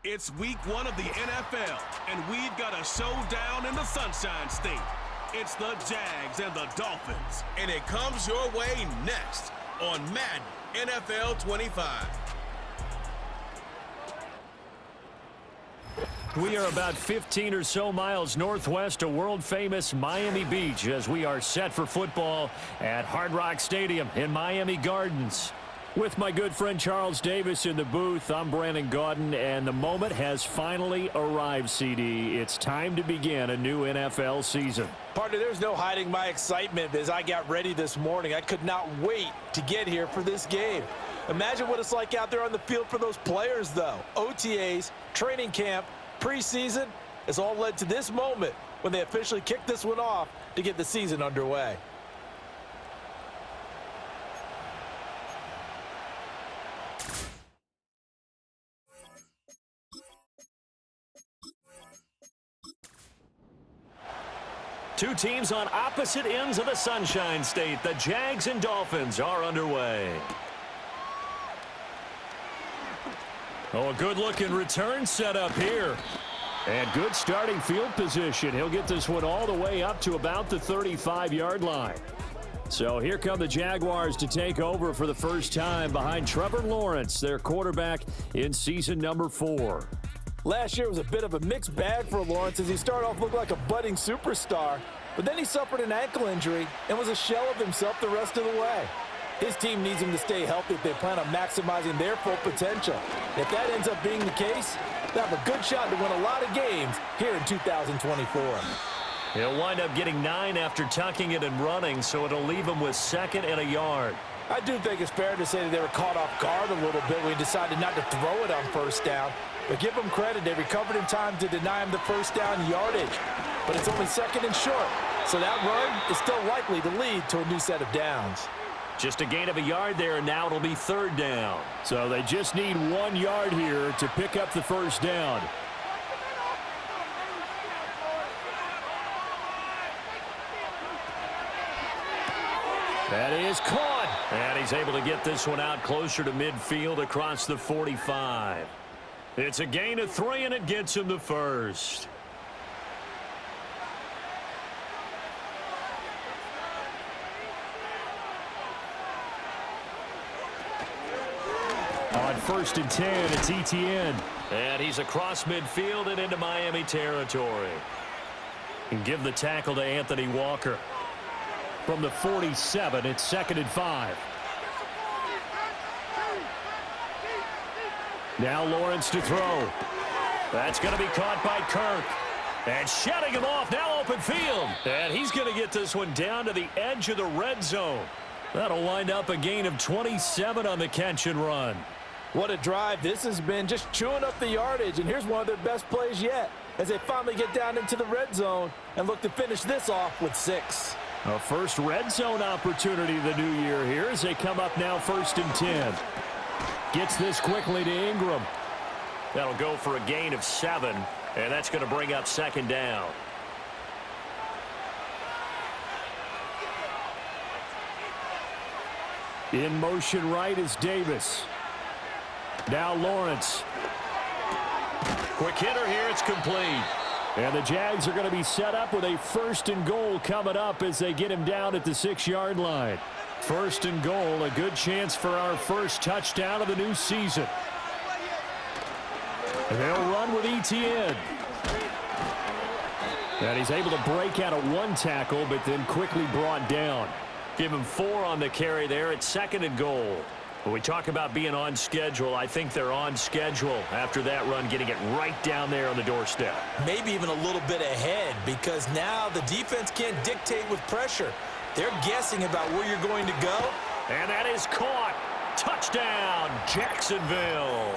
It's week 1 of the NFL, and we've got a showdown in the Sunshine State. It's the Jags and the Dolphins, and it comes your way next on Madden NFL 25. We are about 15 or so miles northwest of world-famous Miami Beach as we are set for football at Hard Rock Stadium in Miami Gardens. With my good friend Charles Davis in the booth, I'm Brandon Gaudin, and the moment has finally arrived, CD. It's time to begin a new NFL season. Partner, there's no hiding my excitement as I got ready this morning. I could not wait to get here for this game. Imagine what it's like out there on the field for those players, though. OTAs, training camp, preseason, it's all led to this moment when they officially kick this one off to get the season underway. Two teams on opposite ends of the Sunshine State. The Jags and Dolphins are underway. Oh, a good-looking return set up here. And good starting field position. He'll get this one all the way up to about the 35-yard line. So here come the Jaguars to take over for the first time behind Trevor Lawrence, their quarterback in season number 4. Last year was a bit of a mixed bag for Lawrence as he started off looking like a budding superstar, but then he suffered an ankle injury and was a shell of himself the rest of the way. His team needs him to stay healthy if they plan on maximizing their full potential. If that ends up being the case, they'll have a good shot to win a lot of games here in 2024. He'll wind up getting 9 after tucking it and running, so it'll leave him with 2nd and a yard. I do think it's fair to say that they were caught off guard a little bit when he decided not to throw it on first down. But give them credit, they recovered in time to deny him the first down yardage. But it's only 2nd and short, so that run is still likely to lead to a new set of downs. Just a gain of a yard there, and now it'll be 3rd down. So they just need 1 yard here to pick up the first down. That is caught. And he's able to get this one out closer to midfield across the 45. It's a gain of 3, and it gets him the first. On 1st and 10, it's Etienne. And he's across midfield and into Miami territory. And give the tackle to Anthony Walker. From the 47, it's 2nd and 5. Now Lawrence to throw. That's going to be caught by Kirk. And shutting him off, now open field. And he's going to get this one down to the edge of the red zone. That'll wind up a gain of 27 on the catch and run. What a drive this has been, just chewing up the yardage. And here's one of their best plays yet as they finally get down into the red zone and look to finish this off with 6. A first red zone opportunity the new year here as they come up now 1st and 10. Gets this quickly to Ingram. That'll go for a gain of 7, and that's going to bring up 2nd down. In motion right is Davis. Now Lawrence. Quick hitter here, it's complete. And the Jags are going to be set up with a 1st and goal coming up as they get him down at the 6-yard line. 1st and goal, a good chance for our first touchdown of the new season. They'll run with Etienne. And he's able to break out of 1 tackle, but then quickly brought down. Give him 4 on the carry there at 2nd and goal. When we talk about being on schedule, I think they're on schedule after that run, getting it right down there on the doorstep. Maybe even a little bit ahead because now the defense can't dictate with pressure. They're guessing about where you're going to go. And that is caught. Touchdown, Jacksonville.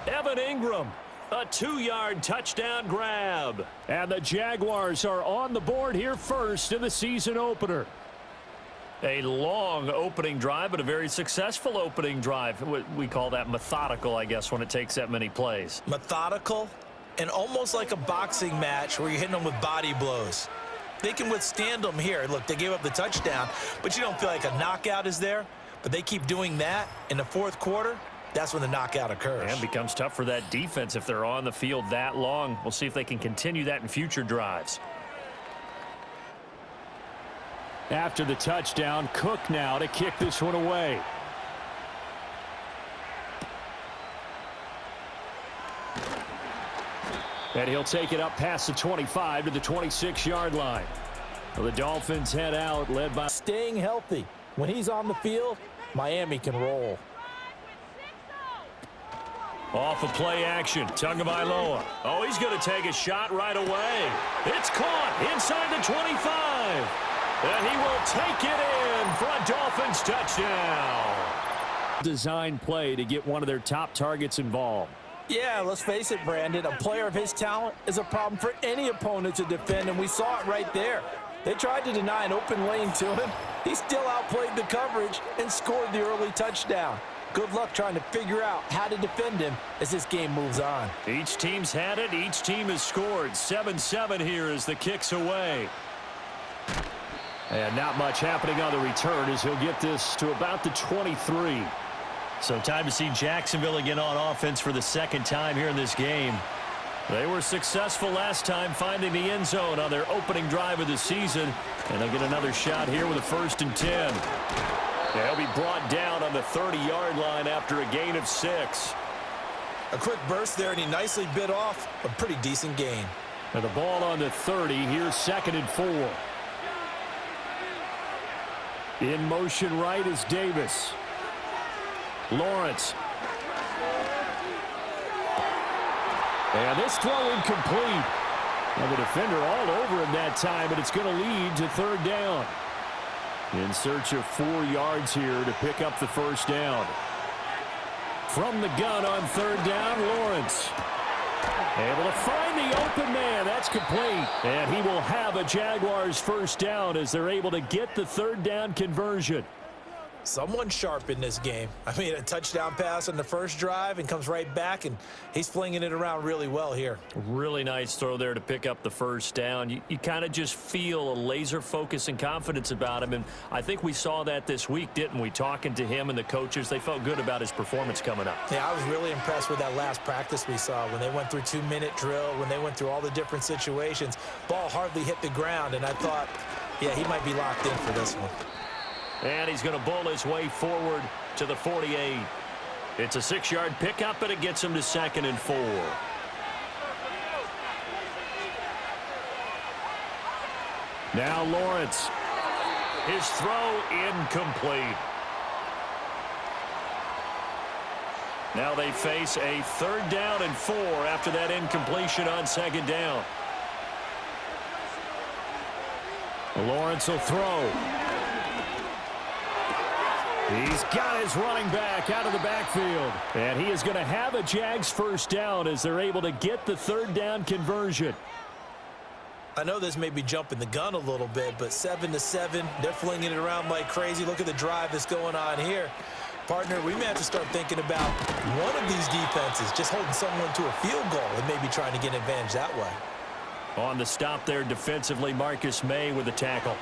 Evan Ingram, a 2-yard touchdown grab. And the Jaguars are on the board here first in the season opener. A long opening drive, but a very successful opening drive. We call that methodical, I guess, when it takes that many plays. Methodical and almost like a boxing match where you're hitting them with body blows. They can withstand them here. Look, they gave up the touchdown, but you don't feel like a knockout is there. But they keep doing that in the 4th quarter. that's when the knockout occurs. And becomes tough for that defense if they're on the field that long. We'll see if they can continue that in future drives. After the touchdown, Cook now to kick this one away. And he'll take it up past the 25 to the 26-yard line. Well, the Dolphins head out, led by... Staying healthy. When he's on the field, Miami can roll. Off of play action, Tagovailoa. Oh, he's going to take a shot right away. It's caught inside the 25. And he will take it in for a Dolphins touchdown. Design play to get one of their top targets involved. Yeah, let's face it, Brandon. A player of his talent is a problem for any opponent to defend, and we saw it right there. They tried to deny an open lane to him. He still outplayed the coverage and scored the early touchdown. Good luck trying to figure out how to defend him as this game moves on. Each team's had it. Each team has scored. 7-7 here as the kick's away. And not much happening on the return as he'll get this to about the 23. So time to see Jacksonville again on offense for the second time here in this game. They were successful last time finding the end zone on their opening drive of the season. And they'll get another shot here with a 1st and 10. They'll be brought down on the 30-yard line after a gain of 6. A quick burst there, and he nicely bit off a pretty decent gain. And the ball on the 30. Here's 2nd and 4. In motion right is Davis. Lawrence. And this throw incomplete. And the defender all over him that time, but it's going to lead to 3rd down. In search of 4 yards here to pick up the 1st down. From the gun on 3rd down, Lawrence. Able to find the open man. That's complete. And he will have a Jaguars 1st down as they're able to get the 3rd down conversion. Someone sharp in this game. I mean, a touchdown pass on the first drive and comes right back, and he's flinging it around really well here. Really nice throw there to pick up the 1st down. You kind of just feel a laser focus and confidence about him, and I think we saw that this week, didn't we? Talking to him and the coaches, they felt good about his performance coming up. Yeah, I was really impressed with that last practice we saw when they went through 2-minute drill, when they went through all the different situations. Ball hardly hit the ground, and I thought, yeah, he might be locked in for this one. And he's going to bowl his way forward to the 48. It's a 6-yard pickup, but it gets him to 2nd and 4. Now Lawrence. His throw incomplete. Now they face a 3rd down and 4 after that incompletion on 2nd down. Lawrence will throw. He's got his running back out of the backfield. And he is going to have a Jags 1st down as they're able to get the 3rd down conversion. I know this may be jumping the gun a little bit, but 7-7, they're flinging it around like crazy. Look at the drive that's going on here. Partner, we may have to start thinking about one of these defenses just holding someone to a field goal and maybe trying to get an advantage that way. On the stop there defensively, Marcus May with the tackle.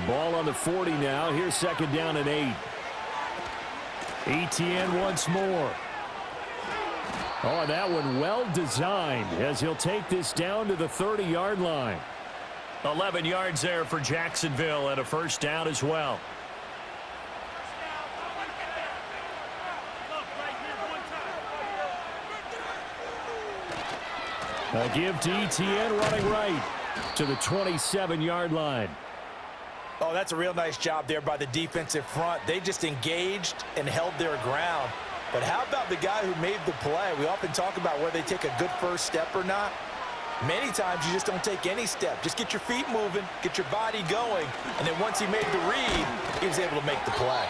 Ball on the 40 now. Here's 2nd down and 8. ETN once more. Oh, that one well designed as he'll take this down to the 30-yard line. 11 yards there for Jacksonville and a 1st down as well. A give to ETN running right to the 27-yard line. Oh, that's a real nice job there by the defensive front. They just engaged and held their ground. But how about the guy who made the play? We often talk about whether they take a good first step or not. Many times you just don't take any step. Just get your feet moving, get your body going, and then once he made the read, he was able to make the play.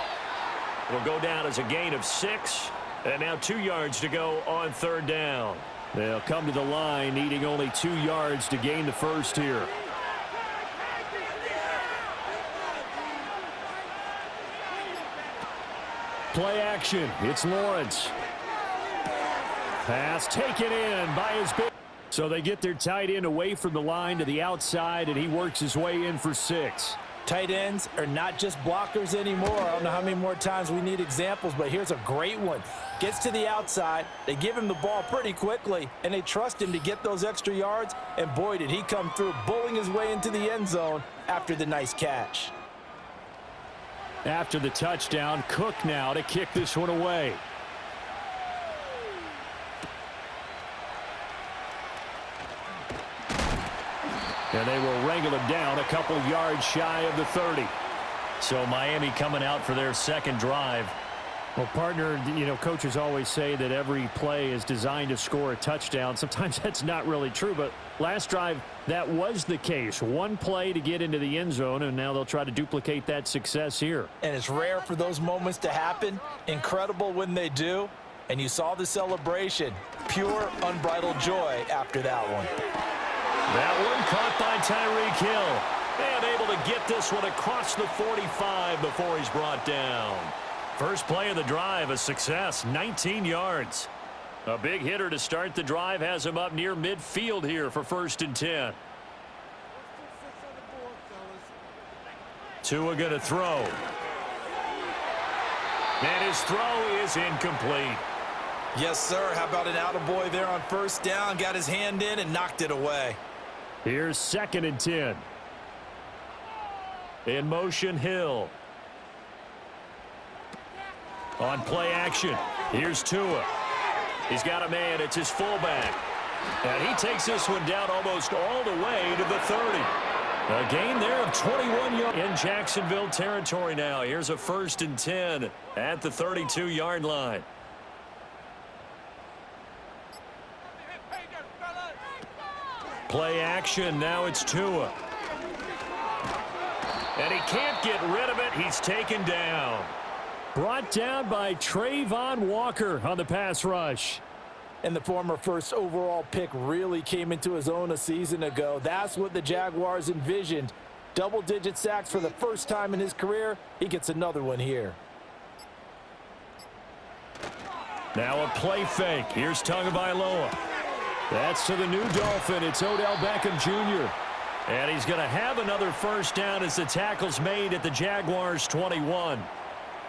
It'll go down as a gain of 6, and now 2 yards to go on 3rd down. They'll come to the line needing only 2 yards to gain the 1st here. Play action. It's Lawrence. Pass taken in by his big. So they get their tight end away from the line to the outside, and he works his way in for 6. Tight ends are not just blockers anymore. I don't know how many more times we need examples, but here's a great one. Gets to the outside, they give him the ball pretty quickly, and they trust him to get those extra yards, and boy, did he come through, bullying his way into the end zone after the nice catch. After the touchdown, Cook now to kick this one away. And they will wrangle him down a couple yards shy of the 30. So Miami coming out for their second drive. Well, partner, you know, coaches always say that every play is designed to score a touchdown. Sometimes that's not really true, but last drive, that was the case. One play to get into the end zone, and now they'll try to duplicate that success here. And it's rare for those moments to happen. Incredible when they do. And you saw the celebration. Pure, unbridled joy after that one. That one caught by Tyreek Hill. And able to get this one across the 45 before he's brought down. First play of the drive, a success, 19 yards. A big hitter to start the drive has him up near midfield here for 1st and 10. Tua going to throw. And his throw is incomplete. Yes, sir. How about an attaboy there on 1st down? Got his hand in and knocked it away. Here's 2nd and 10. In motion, Hill. On play action, here's Tua. He's got a man, it's his fullback. And he takes this one down almost all the way to the 30. A gain there of 21 yards in Jacksonville territory now. Here's a 1st and 10 at the 32-yard line. Play action, now it's Tua. And he can't get rid of it, he's taken down. Brought down by Trayvon Walker on the pass rush. And the former first overall pick really came into his own a season ago. That's what the Jaguars envisioned. Double-digit sacks for the first time in his career. He gets another one here. Now a play fake. Here's Tagovailoa. That's to the new Dolphin. It's Odell Beckham Jr. And he's going to have another 1st down as the tackle's made at the Jaguars 21.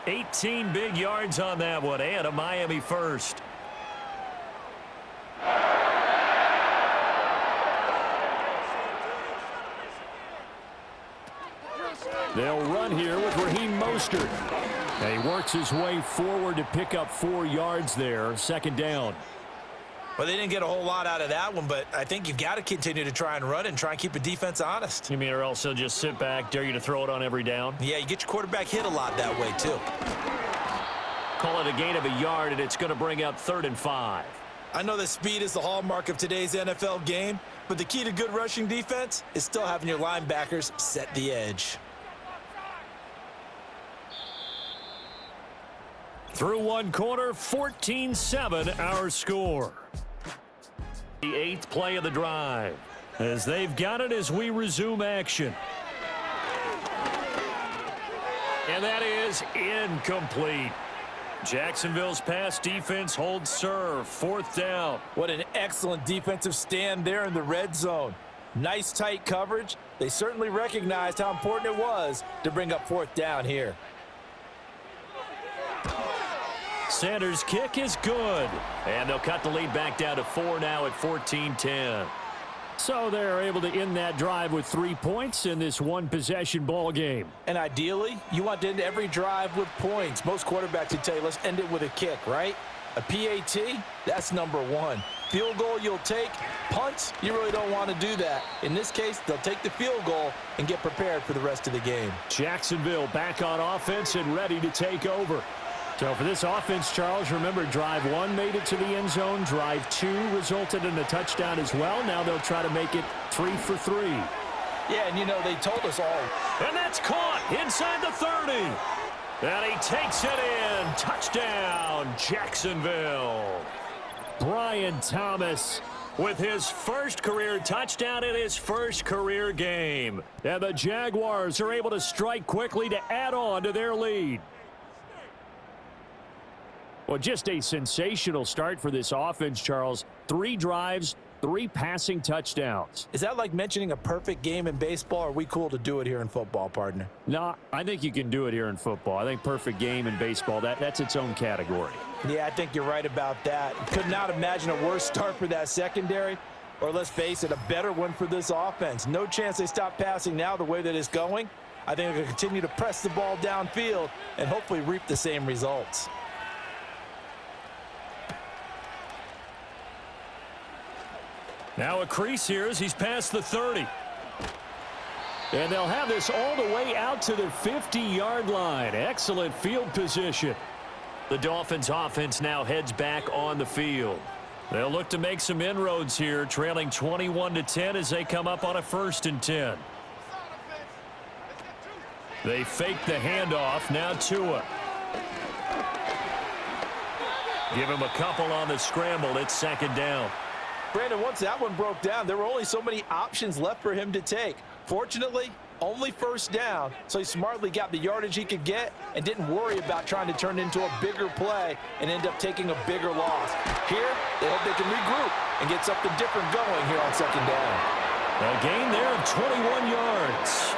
18 big yards on that one, and a Miami 1st. They'll run here with Raheem Mostert. And he works his way forward to pick up 4 yards there. 2nd down. Well, they didn't get a whole lot out of that one, but I think you've got to continue to try and run and try and keep the defense honest. You mean, or else they'll just sit back, dare you to throw it on every down? Yeah, you get your quarterback hit a lot that way, too. Call it a gain of a yard, and it's going to bring up 3rd and 5. I know that speed is the hallmark of today's NFL game, but the key to good rushing defense is still having your linebackers set the edge. Through one quarter, 14-7 our score. The 8th play of the drive. As they've got it as we resume action. And that is incomplete. Jacksonville's pass defense holds serve. 4th down. What an excellent defensive stand there in the red zone. Nice tight coverage. They certainly recognized how important it was to bring up 4th down here. Sanders' kick is good. And they'll cut the lead back down to 4 now at 14-10. So they're able to end that drive with 3 points in this one-possession ball game. And ideally, you want to end every drive with points. Most quarterbacks would tell you, let's end it with a kick, right? A PAT, that's number 1. Field goal you'll take. Punts, you really don't want to do that. In this case, they'll take the field goal and get prepared for the rest of the game. Jacksonville back on offense and ready to take over. So for this offense, Charles, remember, drive 1 made it to the end zone. Drive 2 resulted in a touchdown as well. Now they'll try to make it 3 for 3. Yeah, and you know, they told us all. And that's caught inside the 30. And he takes it in. Touchdown, Jacksonville. Brian Thomas with his first career touchdown in his first career game. And the Jaguars are able to strike quickly to add on to their lead. Well, just a sensational start for this offense, Charles. 3 drives, 3 passing touchdowns. Is that like mentioning a perfect game in baseball, or are we cool to do it here in football, partner? No, I think you can do it here in football. I think perfect game in baseball, that's its own category. Yeah, I think you're right about that. Could not imagine a worse start for that secondary, or let's face it, a better one for this offense. No chance they stop passing now the way that it's going. I think they're going to continue to press the ball downfield and hopefully reap the same results. Now a crease here as he's past the 30. And they'll have this all the way out to the 50-yard line. Excellent field position. The Dolphins offense now heads back on the field. They'll look to make some inroads here, trailing 21-10 as they come up on a 1st and 10. They fake the handoff. Now Tua. Give him a couple on the scramble. It's 2nd down. Brandon, once that one broke down, there were only so many options left for him to take. Fortunately, only 1st down, so he smartly got the yardage he could get and didn't worry about trying to turn into a bigger play and end up taking a bigger loss. Here, they hope they can regroup and get something different going here on 2nd down. A gain there of 21 yards.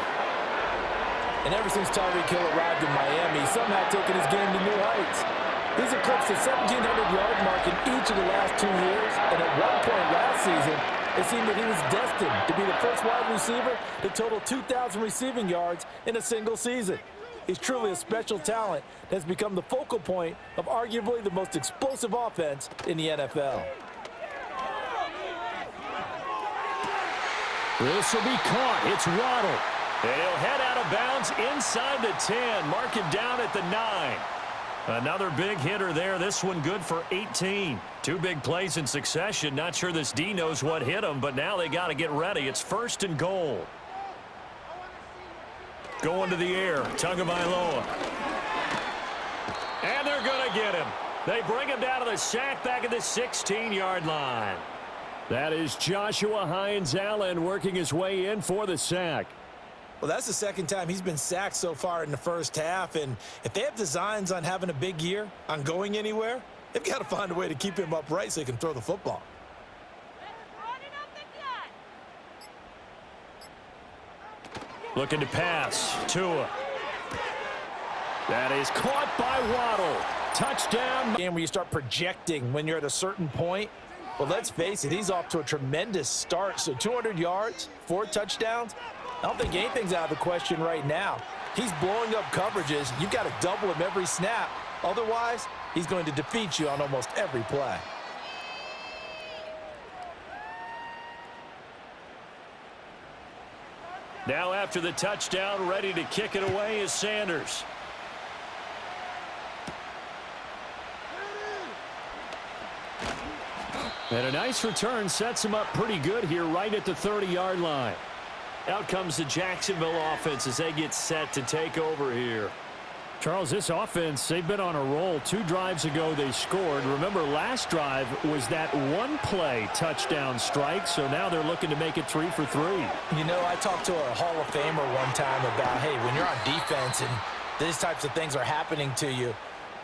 And ever since Tyreek Hill arrived in Miami, he's somehow taken his game to new heights. He's eclipsed the 1,700-yard mark in each of the last 2 years, and at one point last season, it seemed that he was destined to be the first wide receiver to total 2,000 receiving yards in a single season. He's truly a special talent that has become the focal point of arguably the most explosive offense in the NFL. This will be caught. It's Waddle. And he'll head out of bounds inside the 10. Mark him down at the 9. Another big hitter there. This one good for 18. 2 big plays in succession. Not sure this D knows what hit him, but now they got to get ready. It's 1st and goal. Going to the air. Tagovailoa. And they're going to get him. They bring him down to the sack back at the 16-yard line. That is Joshua Hines-Allen working his way in for the sack. Well, that's the 2nd time he's been sacked so far in the 1st half, and if they have designs on having a big year, on going anywhere, they've got to find a way to keep him upright so he can throw the football. Looking to pass. Tua. That is caught by Waddle. Touchdown. Game where you start projecting when you're at a certain point. But let's face it, he's off to a tremendous start. So 200 yards, 4 touchdowns. I don't think anything's out of the question right now. He's blowing up coverages. You've got to double him every snap. Otherwise, he's going to defeat you on almost every play. Now after the touchdown, ready to kick it away is Sanders. And a nice return sets him up pretty good here right at the 30-yard line. Out comes the Jacksonville offense as they get set to take over here. Charles, this offense, they've been on a roll. 2 drives ago they scored. Remember, last drive was that 1-play touchdown strike, so now they're looking to make it 3 for 3. You know, I talked to a Hall of Famer one time about, hey, when you're on defense and these types of things are happening to you,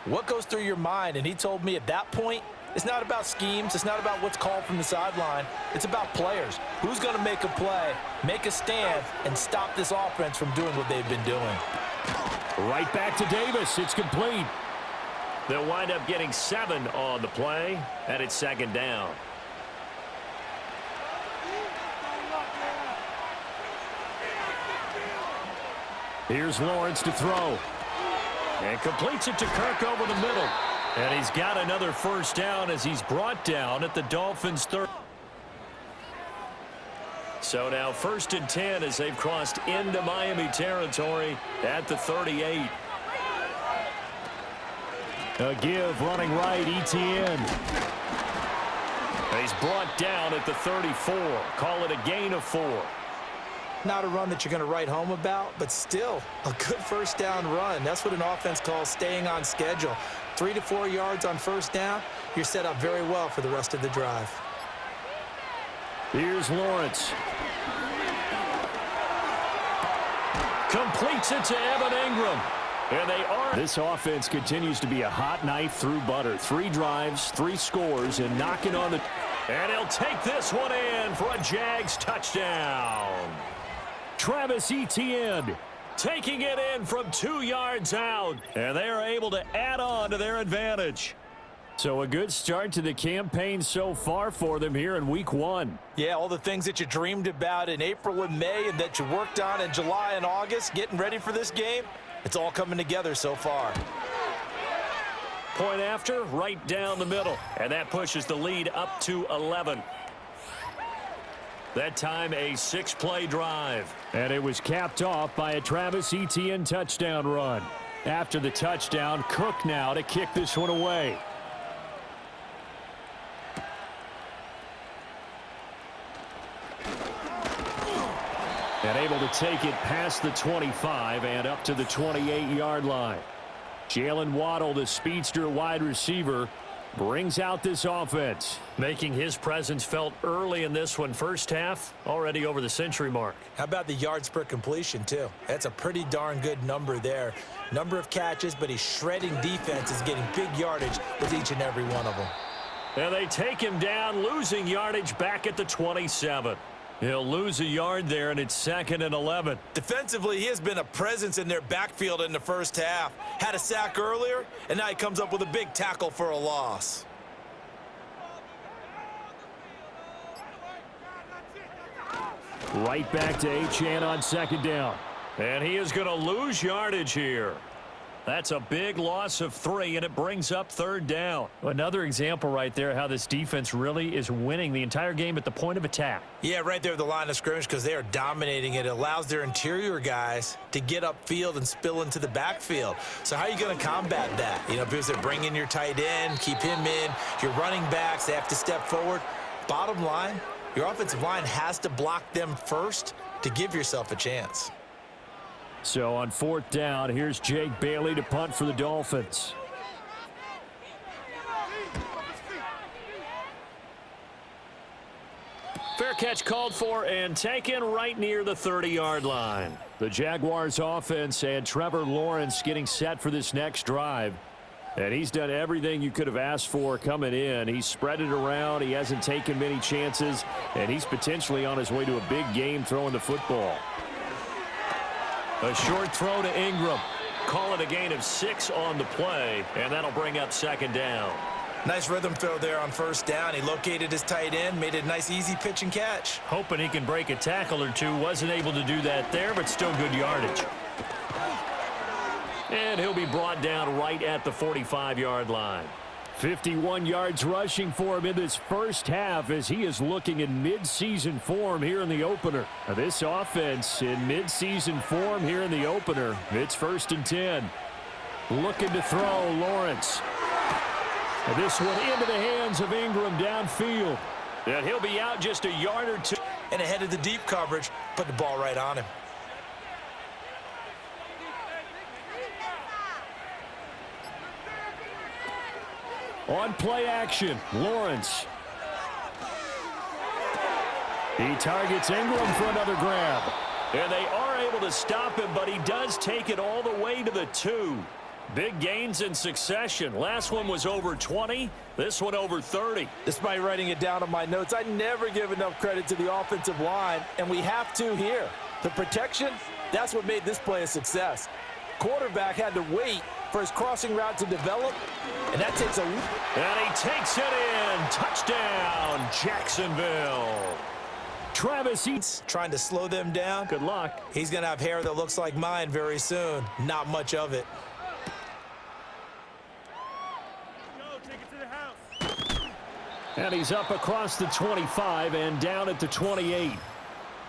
what goes through your mind? And he told me at that point, it's not about schemes. It's not about what's called from the sideline. It's about players. Who's going to make a play, make a stand, and stop this offense from doing what they've been doing. Right back to Davis. It's complete. They'll wind up getting 7 on the play, and it's 2nd down. Here's Lawrence to throw. And completes it to Kirk over the middle. And he's got another 1st down as he's brought down at the Dolphins' 3rd. So now 1st and 10 as they've crossed into Miami territory at the 38. A give running right, ETN. He's brought down at the 34. Call it a gain of 4. Not a run that you're going to write home about, but still a good 1st down run. That's what an offense calls staying on schedule. 3 to 4 yards on 1st down, you're set up very well for the rest of the drive. Here's Lawrence. Completes it to Evan Ingram. And they are. This offense continues to be a hot knife through butter. 3 drives, 3 scores, and knocking on the... And he'll take this one in for a Jags touchdown. Travis Etienne taking it in from 2 yards out. And they are able to add on to their advantage. So a good start to the campaign so far for them here in week 1. Yeah, all the things that you dreamed about in April and May and that you worked on in July and August, getting ready for this game, it's all coming together so far. Point after, right down the middle. And that pushes the lead up to 11. That time a 6-play drive. And it was capped off by a Travis Etienne touchdown run. After the touchdown, Cook now to kick this one away. And able to take it past the 25 and up to the 28-yard line. Jalen Waddle, the speedster wide receiver, brings out this offense. Making his presence felt early in this one. First half, already over the century mark. How about the yards per completion, too? That's a pretty darn good number there. Number of catches, but he's shredding defense, is getting big yardage with each and every one of them. And they take him down, losing yardage back at the 27. He'll lose a yard there, and it's 2nd and 11. Defensively, he has been a presence in their backfield in the first half. Had a sack earlier, and now he comes up with a big tackle for a loss. Right back to Achane on 2nd down. And he is going to lose yardage here. That's a big loss of 3, and it brings up 3rd down. Another example right there how this defense really is winning the entire game at the point of attack. Yeah, right there at the line of scrimmage because they are dominating it. It allows their interior guys to get upfield and spill into the backfield. So how are you going to combat that? You know, because they're bringing your tight end, keep him in. Your running backs, they have to step forward. Bottom line, your offensive line has to block them first to give yourself a chance. So on 4th down, here's Jake Bailey to punt for the Dolphins. Fair catch called for and taken right near the 30-yard line. The Jaguars offense and Trevor Lawrence getting set for this next drive. And he's done everything you could have asked for coming in. He's spread it around. He hasn't taken many chances. And he's potentially on his way to a big game throwing the football. A short throw to Ingram. Call it a gain of 6 on the play, and that'll bring up 2nd down. Nice rhythm throw there on 1st down. He located his tight end, made it a nice easy pitch and catch. Hoping he can break a tackle or two. Wasn't able to do that there, but still good yardage. And he'll be brought down right at the 45-yard line. 51 yards rushing for him in this first half as he is looking in mid-season form here in the opener. Now this offense in mid-season form here in the opener. It's 1st and 10. Looking to throw, Lawrence. And this one into the hands of Ingram downfield. And he'll be out just a yard or 2. And ahead of the deep coverage, put the ball right on him. On play action, Lawrence. He targets Ingram for another grab. And they are able to stop him, but he does take it all the way to the 2. Big gains in succession. Last one was over 20. This one over 30. Despite writing it down on my notes, I never give enough credit to the offensive line, and we have to here. The protection, that's what made this play a success. Quarterback had to wait for his crossing route to develop, and that takes a... And he takes it in. Touchdown, Jacksonville. Travis Etienne trying to slow them down. Good luck. He's going to have hair that looks like mine very soon. Not much of it. And he's up across the 25 and down at the 28.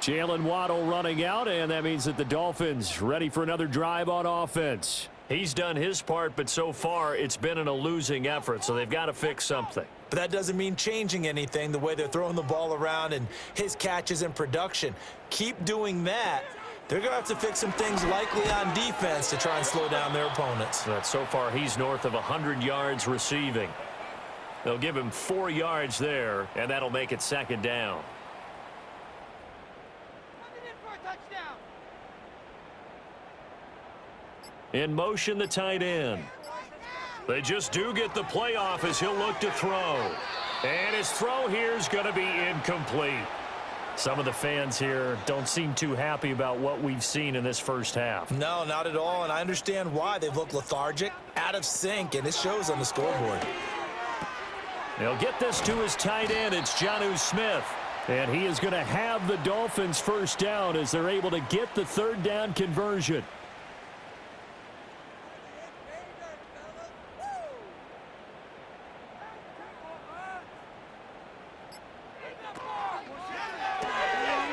Jalen Waddle running out, and that means that the Dolphins ready for another drive on offense. He's done his part, but so far it's been in a losing effort, so they've got to fix something. But that doesn't mean changing anything, the way they're throwing the ball around and his catches and production. Keep doing that. They're going to have to fix some things likely on defense to try and slow down their opponents. But so far he's north of 100 yards receiving. They'll give him 4 yards there, and that'll make it 2nd down. In motion, the tight end. They just do get the playoff as he'll look to throw. And his throw here is going to be incomplete. Some of the fans here don't seem too happy about what we've seen in this first half. No, not at all, and I understand why. They've looked lethargic, out of sync, and it shows on the scoreboard. They'll get this to his tight end. It's Jonnu Smith. And he is going to have the Dolphins first down as they're able to get the third down conversion.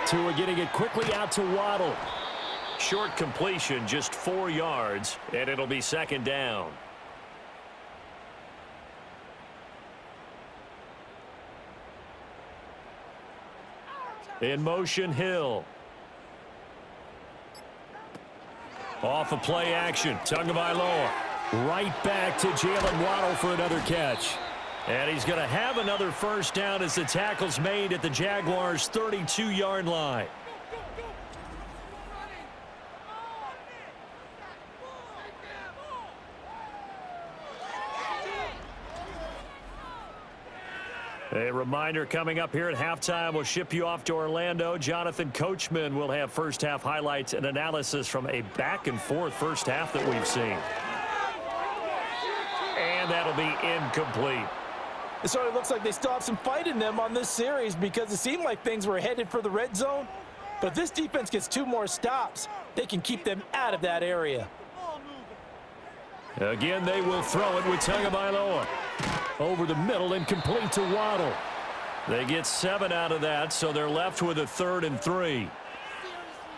Tua getting it quickly out to Waddle. Short completion, just 4 yards, and it'll be second down. In motion, Hill. Off a play action. Tagovailoa. Right back to Jalen Waddle for another catch. And he's going to have another first down as the tackle's made at the Jaguars' 32-yard line. A reminder coming up here at halftime. We'll ship you off to Orlando. Jonathan Coachman will have first half highlights and analysis from a back-and-forth first half that we've seen. And that'll be incomplete. It sort of looks like they still have some fight in them on this series because it seemed like things were headed for the red zone. But if this defense gets 2 more stops, they can keep them out of that area. Again, they will throw it with Tagovailoa. Over the middle and complete to Waddle. They get 7 out of that, so they're left with a 3rd and 3.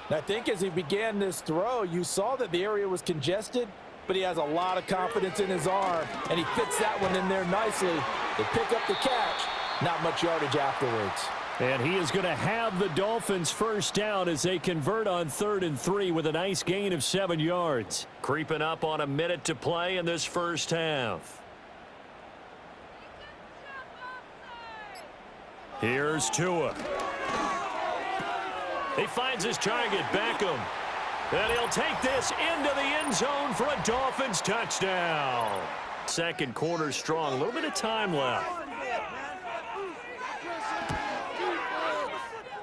I think as he began this throw, you saw that the area was congested, but he has a lot of confidence in his arm, and he fits that one in there nicely. They pick up the catch, not much yardage afterwards. And he is going to have the Dolphins first down as they convert on 3rd and 3 with a nice gain of 7 yards. Creeping up on a minute to play in this first half. Here's Tua. He finds his target, Beckham. And he'll take this into the end zone for a Dolphins touchdown. Second quarter strong. A little bit of time left.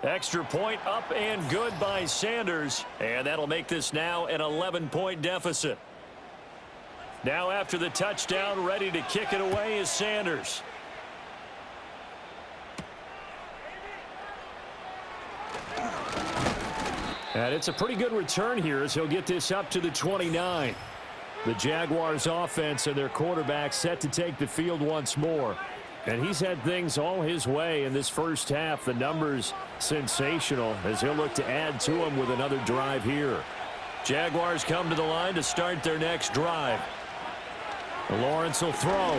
Extra point up and good by Sanders. And that'll make this now an 11-point deficit. Now after the touchdown, ready to kick it away is Sanders. And it's a pretty good return here as he'll get this up to the 29. The Jaguars offense and their quarterback set to take the field once more. And he's had things all his way in this first half. The numbers sensational as he'll look to add to them with another drive here. Jaguars come to the line to start their next drive. Lawrence will throw.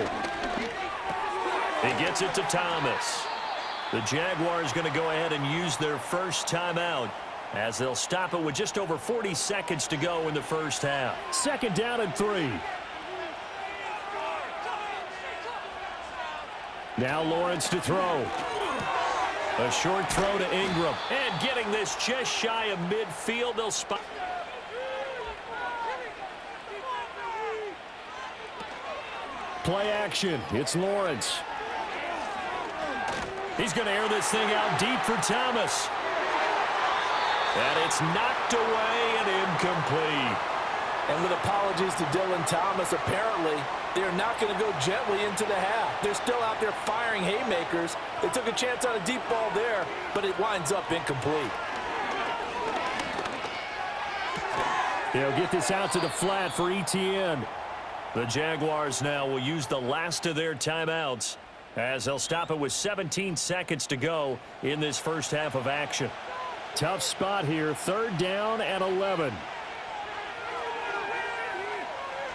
He gets it to Thomas. The Jaguars going to go ahead and use their first timeout as they'll stop it with just over 40 seconds to go in the first half. Second down and 3. Now Lawrence to throw. A short throw to Ingram. And getting this just shy of midfield. They'll spot. Play action. It's Lawrence. He's going to air this thing out deep for Thomas. And it's knocked away and incomplete. And with apologies to Dylan Thomas, apparently they're not going to go gently into the half. They're still out there firing haymakers. They took a chance on a deep ball there, but it winds up incomplete. They'll get this out to the flat for ETN. The Jaguars now will use the last of their timeouts as they'll stop it with 17 seconds to go in this first half of action. Tough spot here. 3rd down and 11.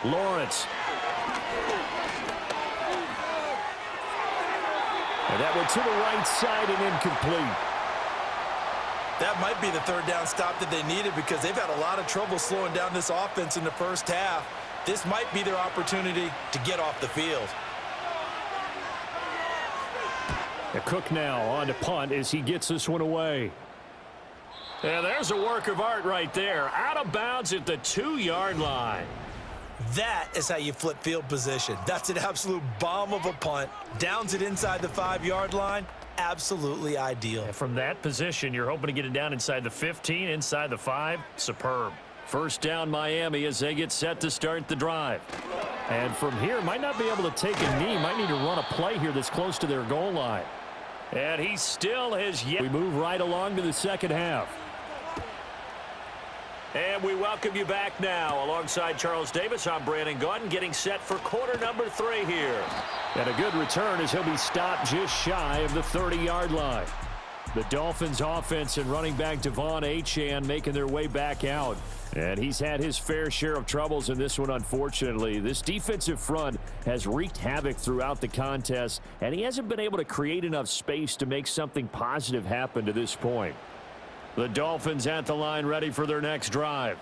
Lawrence. And that went to the right side and incomplete. That might be the 3rd down stop that they needed because they've had a lot of trouble slowing down this offense in the first half. This might be their opportunity to get off the field. Cook now on to punt as he gets this one away. And there's a work of art right there. Out of bounds at the 2-yard line. That is how you flip field position. That's an absolute bomb of a punt. Downs it inside the 5-yard line. Absolutely ideal. And from that position, you're hoping to get it down inside the 15, inside the 5. Superb. First down Miami as they get set to start the drive. And from here, might not be able to take a knee. Might need to run a play here that's close to their goal line. And he still has yet. We move right along to the second half. And we welcome you back now. Alongside Charles Davis, I'm Brandon Gaudin, getting set for quarter number 3 here. And a good return as he'll be stopped just shy of the 30-yard line. The Dolphins offense and running back Devon Achane making their way back out. And he's had his fair share of troubles in this one, unfortunately. This defensive front has wreaked havoc throughout the contest, and he hasn't been able to create enough space to make something positive happen to this point. The Dolphins at the line ready for their next drive.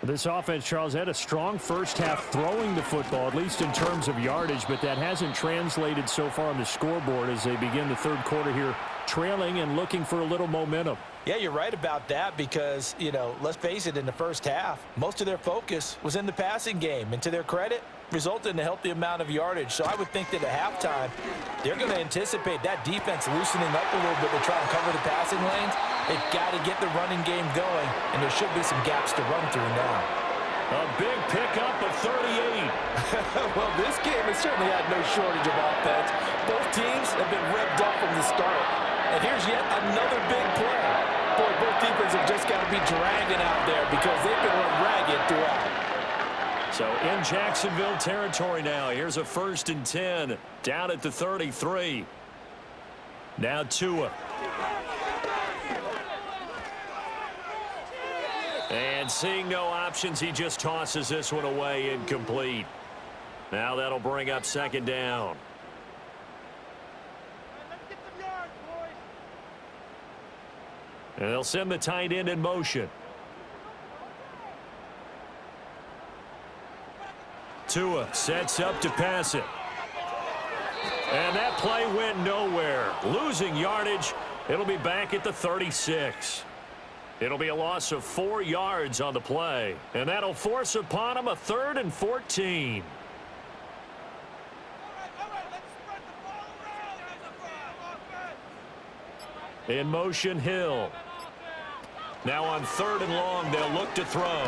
This offense, Charles, had a strong first half throwing the football, at least in terms of yardage, but that hasn't translated so far on the scoreboard as they begin the third quarter here, trailing and looking for a little momentum. Yeah, you're right about that because, let's face it, in the first half, most of their focus was in the passing game. And to their credit, resulted in a healthy amount of yardage. So I would think that at halftime, they're going to anticipate that defense loosening up a little bit to try and cover the passing lanes. They've got to get the running game going, and there should be some gaps to run through now. A big pickup of 38. Well, this game has certainly had no shortage of offense. Both teams have been revved up from the start. And here's yet another big play. Boy, both defenses have just got to be dragging out there because they've been run ragged throughout. So in Jacksonville territory now. Here's a 1st and 10 down at the 33. Now Tua. And seeing no options, he just tosses this one away incomplete. Now that'll bring up 2nd down. And they'll send the tight end in motion. Tua sets up to pass it. And that play went nowhere. Losing yardage. It'll be back at the 36. It'll be a loss of 4 yards on the play. And that'll force upon him a 3rd and 14. In motion, Hill. Now on 3rd and long, they'll look to throw.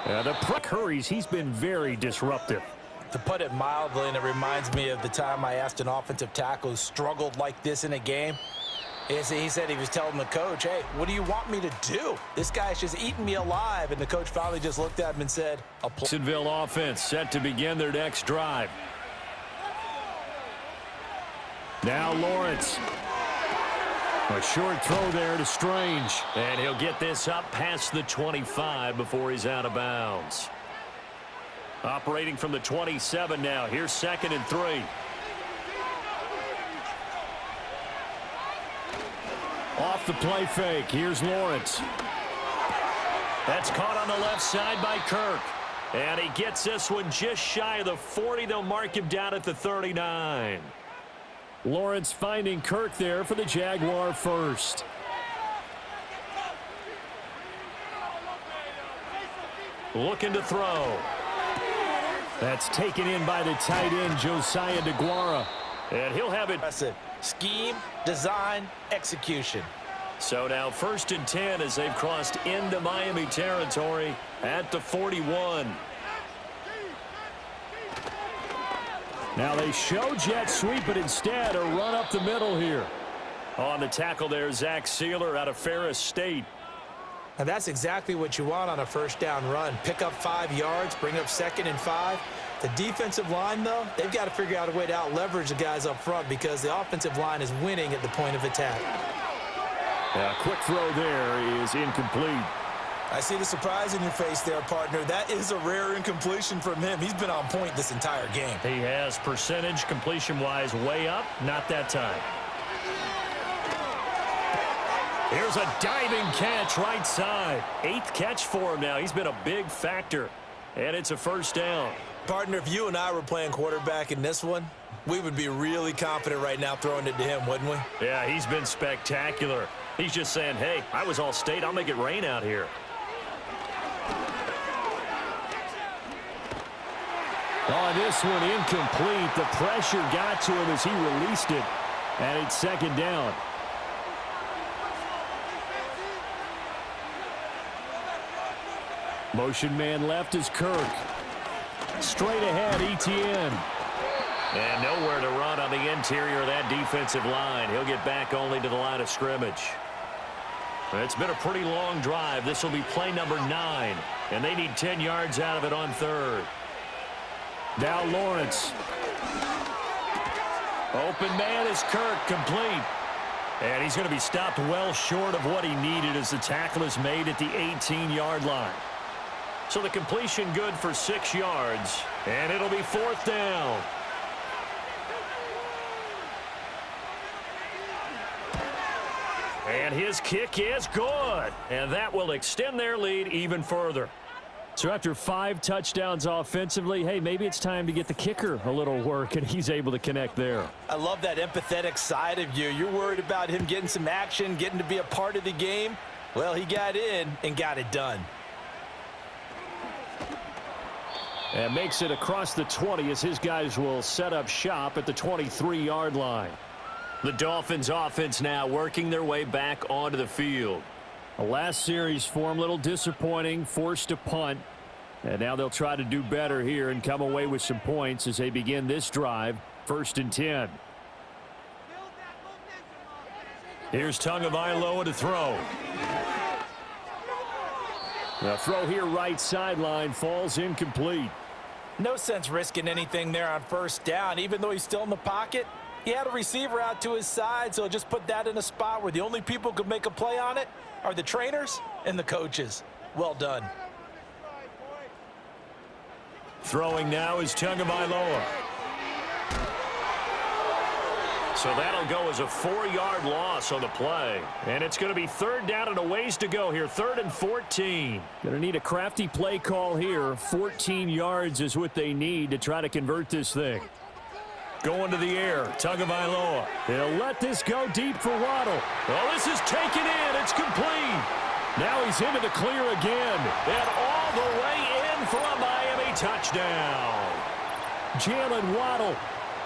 The hurries, he's been very disruptive. To put it mildly, and it reminds me of the time I asked an offensive tackle who struggled like this in a game. He said he was telling the coach, hey, what do you want me to do? This guy's just eating me alive. And the coach finally just looked at him and said, Jacksonville offense set to begin their next drive. Now Lawrence. A short throw there to Strange. And he'll get this up past the 25 before he's out of bounds. Operating from the 27 now. Here's 2nd and 3. Off the play fake. Here's Lawrence. That's caught on the left side by Kirk. And he gets this one just shy of the 40. They'll mark him down at the 39. Lawrence finding Kirk there for the Jaguar first. Looking to throw. That's taken in by the tight end, Josiah DeGuara. And he'll have it. Scheme, design, execution. So now 1st and 10 as they've crossed into Miami territory at the 41. Now they show jet sweep, but instead a run up the middle here. On the tackle there, Zach Sealer out of Ferris State. And that's exactly what you want on a 1st down run. Pick up 5 yards, bring up 2nd and 5. The defensive line, though, they've got to figure out a way to out-leverage the guys up front because the offensive line is winning at the point of attack. A quick throw there is incomplete. I see the surprise in your face there, partner. That is a rare incompletion from him. He's been on point this entire game. He has percentage completion-wise way up. Not that time. Here's a diving catch right side. 8th catch for him now. He's been a big factor. And it's a 1st down. Partner, if you and I were playing quarterback in this one, we would be really confident right now throwing it to him, wouldn't we? Yeah, he's been spectacular. He's just saying, hey, I was all state. I'll make it rain out here. Oh, this one incomplete. The pressure got to him as he released it, and it's second down. Motion man left is Kirk. Straight ahead, ETN. And nowhere to run on the interior of that defensive line. He'll get back only to the line of scrimmage. It's been a pretty long drive. This will be play number 9, and they need 10 yards out of it on third. Now Lawrence. Open man is Kirk, complete. And he's going to be stopped well short of what he needed as the tackle is made at the 18-yard line. So the completion good for 6 yards, and it'll be fourth down. And his kick is good, and that will extend their lead even further. So after 5 touchdowns offensively, hey, maybe it's time to get the kicker a little work, and he's able to connect there. I love that empathetic side of you. You're worried about him getting some action, getting to be a part of the game. Well, he got in and got it done. And makes it across the 20 as his guys will set up shop at the 23-yard line. The Dolphins offense now working their way back onto the field. The last series for him, a little disappointing, forced to punt. And now they'll try to do better here and come away with some points as they begin this drive, 1st and 10. Here's Tagovailoa to throw. The throw here right sideline falls incomplete. No sense risking anything there on first down. Even though he's still in the pocket, he had a receiver out to his side, so just put that in a spot where the only people who could make a play on it are the trainers and the coaches. Well done. Throwing now is Tagovailoa. So that'll go as a 4-yard loss on the play. And it's going to be 3rd down and a ways to go here. 3rd and 14. Going to need a crafty play call here. 14 yards is what they need to try to convert this thing. Going to the air, Tagovailoa. They'll let this go deep for Waddle. Well, this is taken in. It's complete. Now he's into the clear again. And all the way in for a Miami touchdown. Jalen Waddle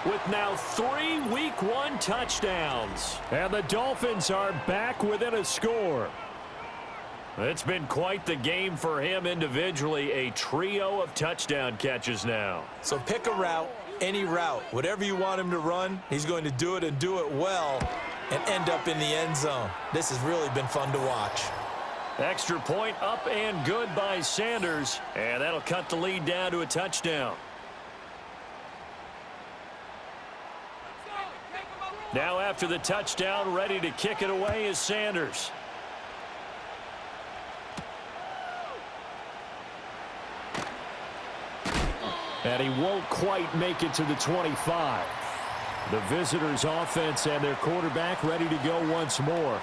with now 3 Week 1 touchdowns. And the Dolphins are back within a score. It's been quite the game for him individually. A trio of touchdown catches now. So pick a route, any route. Whatever you want him to run, he's going to do it and do it well and end up in the end zone. This has really been fun to watch. Extra point up and good by Sanders. And that'll cut the lead down to a touchdown. Now after the touchdown, ready to kick it away is Sanders. And he won't quite make it to the 25. The visitors' offense and their quarterback ready to go once more.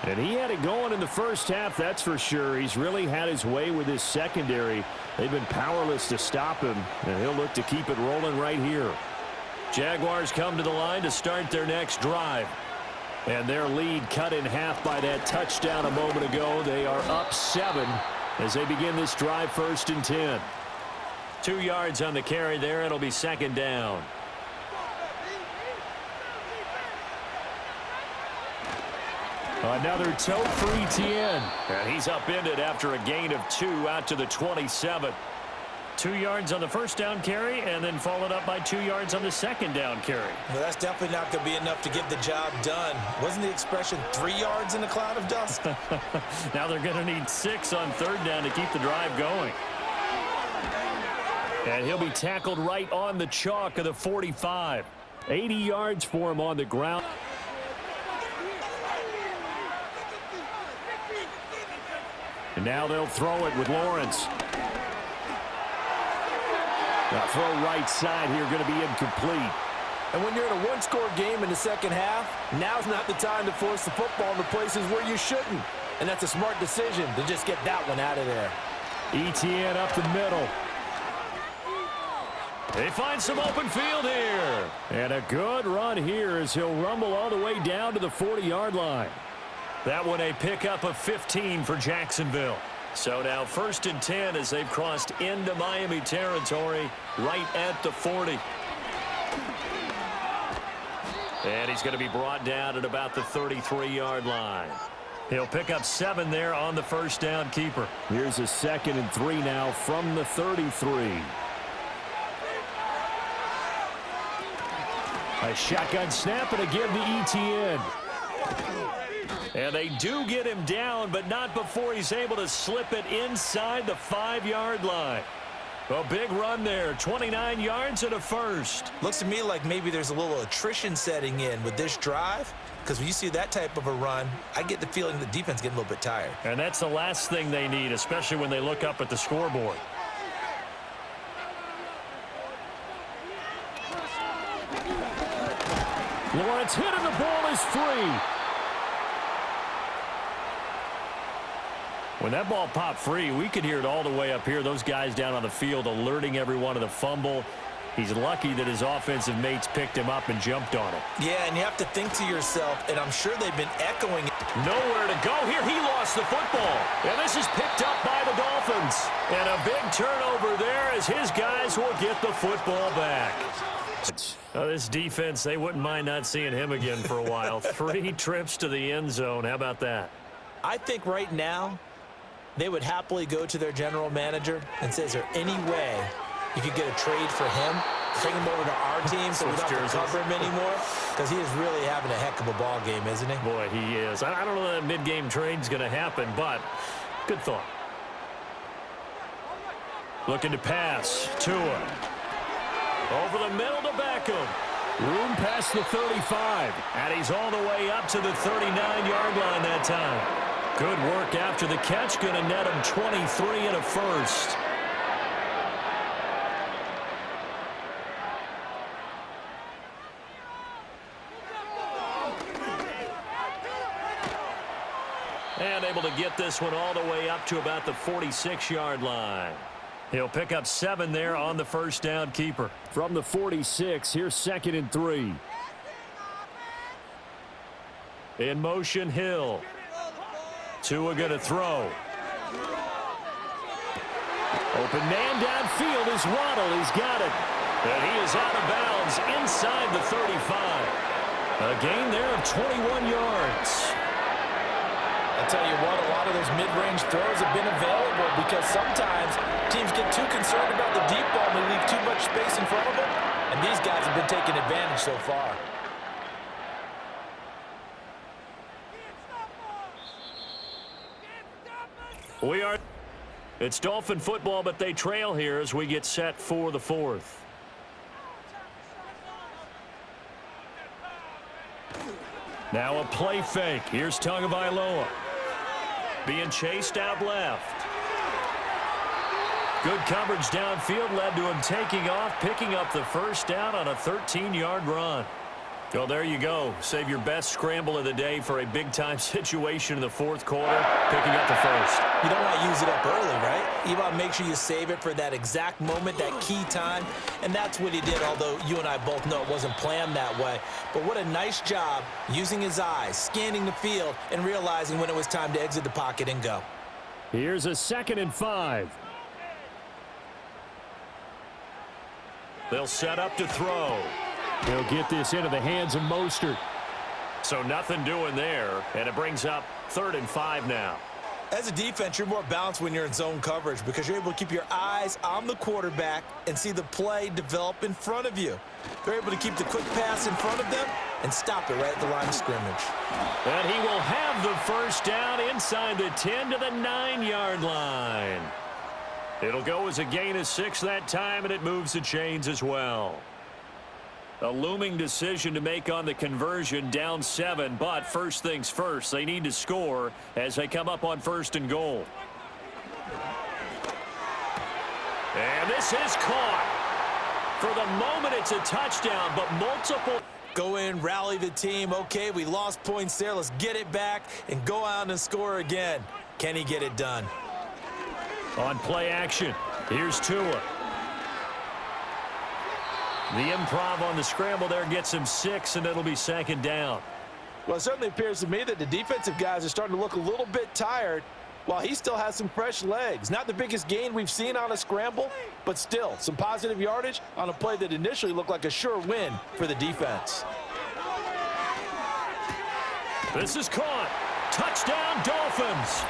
And he had it going in the first half, that's for sure. He's really had his way with his secondary. They've been powerless to stop him, and he'll look to keep it rolling right here. Jaguars come to the line to start their next drive. And their lead cut in half by that touchdown a moment ago. They are up 7 as they begin this drive, 1st and 10. 2 yards on the carry there. It'll be 2nd down. Another tote for ETN. And he's upended after a gain of 2 out to the 27. 2 yards on the first down carry and then followed up by 2 yards on the second down carry. Well, that's definitely not going to be enough to get the job done. Wasn't the expression 3 yards in a cloud of dust? Now they're going to need 6 on 3rd down to keep the drive going. And he'll be tackled right on the chalk of the 45. 80 yards for him on the ground. And now they'll throw it with Lawrence. Now throw right side here going to be incomplete. And when you're in a one-score game in the second half, now's not the time to force the football into places where you shouldn't. And that's a smart decision to just get that one out of there. ETN up the middle. They find some open field here. And a good run here as he'll rumble all the way down to the 40-yard line. That one a pickup of 15 for Jacksonville. So now 1st and 10 as they've crossed into Miami territory right at the 40. And he's going to be brought down at about the 33-yard line. He'll pick up 7 there on the first down keeper. Here's a 2nd and 3 now from the 33. A shotgun snap and a give to Etienne. And they do get him down, but not before he's able to slip it inside the 5-yard line. A big run there, 29 yards and a first. Looks to me like maybe there's a little attrition setting in with this drive, because when you see that type of a run, I get the feeling the defense getting a little bit tired. And that's the last thing they need, especially when they look up at the scoreboard. Lawrence hit and the ball is free. When that ball popped free, we could hear it all the way up here. Those guys down on the field alerting everyone of the fumble. He's lucky that his offensive mates picked him up and jumped on it. Yeah, and you have to think to yourself, and I'm sure they've been echoing it. Nowhere to go here. He lost the football. And this is picked up by the Dolphins. And a big turnover there as his guys will get the football back. This defense, they wouldn't mind not seeing him again for a while. 3 trips to the end zone. How about that? I think right now they would happily go to their general manager and say, is there any way you could get a trade for him, bring him over to our team so we don't have to cover him anymore? Because he is really having a heck of a ball game, isn't he? Boy, he is. I don't know that mid-game trade's going to happen, but good thought. Looking to pass. Tua. Over the middle to Beckham. Room past the 35. And he's all the way up to the 39-yard line that time. Good work after the catch. Going to net him 23 and a first. And able to get this one all the way up to about the 46-yard line. He'll pick up 7 there on the first down keeper. From the 46, here's 2nd and 3. In motion, Hill. Tua going to throw. Open man downfield is Waddle. He's got it. And he is out of bounds inside the 35. A gain there of 21 yards. I'll tell you what, a lot of those mid-range throws have been available because sometimes teams get too concerned about the deep ball and they leave too much space in front of them. And these guys have been taking advantage so far. It's Dolphin football, but they trail here as we get set for the 4th. Now a play fake. Here's Tagovailoa. Being chased out left. Good coverage downfield led to him taking off, picking up the first down on a 13-yard run. Well, there you go. Save your best scramble of the day for a big-time situation in the 4th quarter, picking up the first. You don't want to use it up early, right? You want to make sure you save it for that exact moment, that key time. And that's what he did, although you and I both know it wasn't planned that way. But what a nice job using his eyes, scanning the field, and realizing when it was time to exit the pocket and go. Here's a 2nd and 5. They'll set up to throw. He'll get this into the hands of Mostert. So nothing doing there, and it brings up 3rd and 5 now. As a defense, you're more balanced when you're in zone coverage because you're able to keep your eyes on the quarterback and see the play develop in front of you. They're able to keep the quick pass in front of them and stop it right at the line of scrimmage. And he will have the first down inside the 10 to the 9-yard line. It'll go as a gain of 6 that time, and it moves the chains as well. A looming decision to make on the conversion, down 7, but first things first, they need to score as they come up on 1st and goal. And this is caught. For the moment, it's a touchdown, but multiple. Go in, rally the team. Okay, we lost points there. Let's get it back and go out and score again. Can he get it done? On play action, here's Tua. The improv on the scramble there gets him 6, and it'll be 2nd down. Well, it certainly appears to me that the defensive guys are starting to look a little bit tired. while he still has some fresh legs. Not the biggest gain we've seen on a scramble, but still some positive yardage on a play that initially looked like a sure win for the defense. This is caught. Touchdown, Dolphins.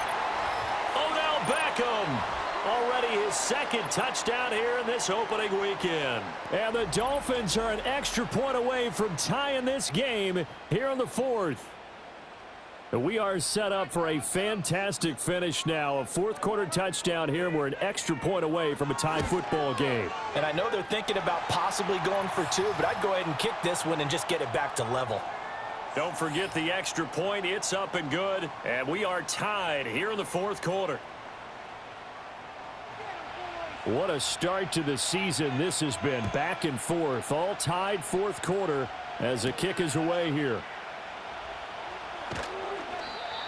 Odell Beckham. Already his second touchdown here in this opening weekend. And the Dolphins are an extra point away from tying this game here in the fourth. We are set up for a fantastic finish now. A fourth-quarter touchdown here. We're an extra point away from a tie football game. And I know they're thinking about possibly going for two, but I'd go ahead and kick this one and just get it back to level. Don't forget the extra point. It's up and good. And we are tied here in the fourth quarter. What a start to the season this has been. Back and forth, all tied fourth quarter as the kick is away here.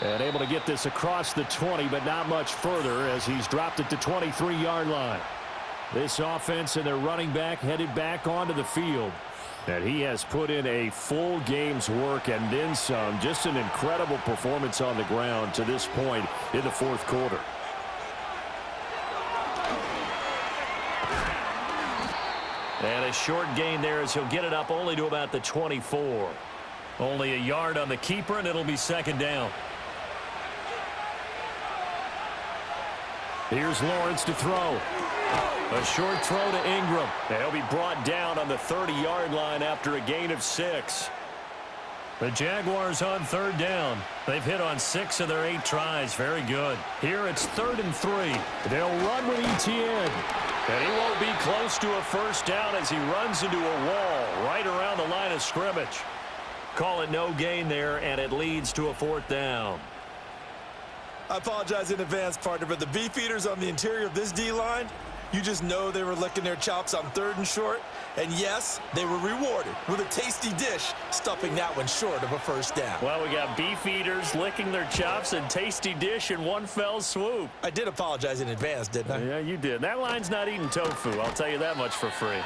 And able to get this across the 20, but not much further as he's dropped it to 23-yard line. This offense and their running back headed back onto the field. And he has put in a full game's work and then some. Just an incredible performance on the ground to this point in the fourth quarter. And a short gain there as he'll get it up only to about the 24. Only a yard on the keeper, and it'll be second down. Here's Lawrence to throw. A short throw to Ingram. They'll be brought down on the 30-yard line after a gain of 6. The Jaguars on third down. They've hit on 6 of their 8 tries. Very good. Here it's 3rd and 3. They'll run with ETN. And he won't be close to a first down as he runs into a wall right around the line of scrimmage. Call it no gain there, and it leads to a 4th down. I apologize in advance, partner, but the beef eaters on the interior of this D-line, you just know they were licking their chops on 3rd and short. And yes, they were rewarded with a tasty dish, stuffing that one short of a first down. Well, we got beef eaters licking their chops and tasty dish in one fell swoop. I did apologize in advance, didn't I? Yeah, you did. That line's not eating tofu, I'll tell you that much for free.